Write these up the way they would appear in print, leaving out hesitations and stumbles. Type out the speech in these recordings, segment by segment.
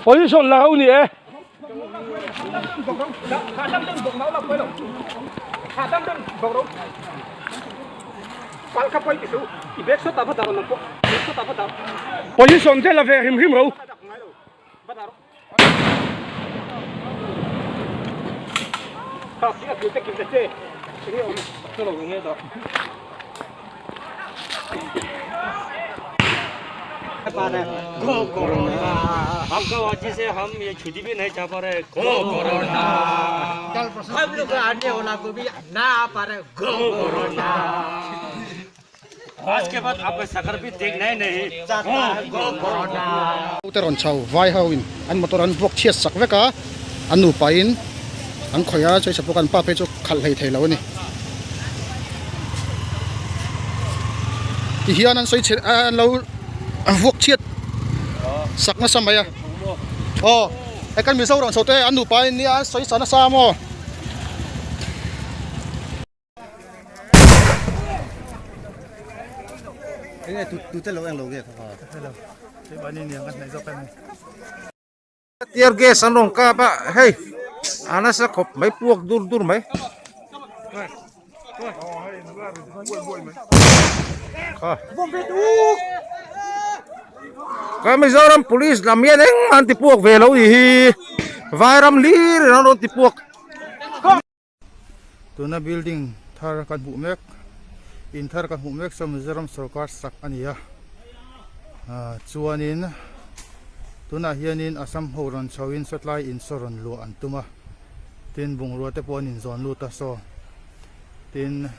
position lao ni e position thế là về him him rồi Go Corona, हमको जिसे हम ये छुट्टी भी नहीं चाह पा रहे Go Corona, हम लोग आने वाला को भी ना पा रहे Go Corona, आज के बाद आप सकर भी देखना ही नहीं Go Corona. Uteron chau vai hawin an motoran vok chiat sak veka anu pain an khoya choi sapukan pa pe chu khal hei thei lo ni ti hian an soi chet an lo vok chiat sak na samaya ai kan mi so ron so te anu pain ni an soi sana sa mo cái tu te lo ang lo ge tiar ge sanong ka ba hey ana sa khop mai puak dur dur mai ka Mizoram police lam yan eng anti puak ve lo hi vairam lir no ti puak tuna building thar kan hu mek in thar kan hu mek sa Mizoram sarkar sak ania chuanin tuna hianin Assam horon chawin satlai in soron lu antuma tin bungrua te pon in zon lu ta so tin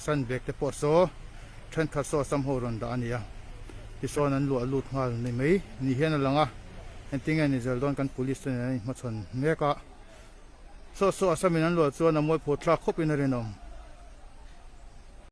san bek te po so thren kha so Assam horon da ania ti son an lu lut ngal nei mei ni hian alanga entinga ni zeldon kan police ne ma chon meka so Assam in an lu chuan a moi photla khopin a renom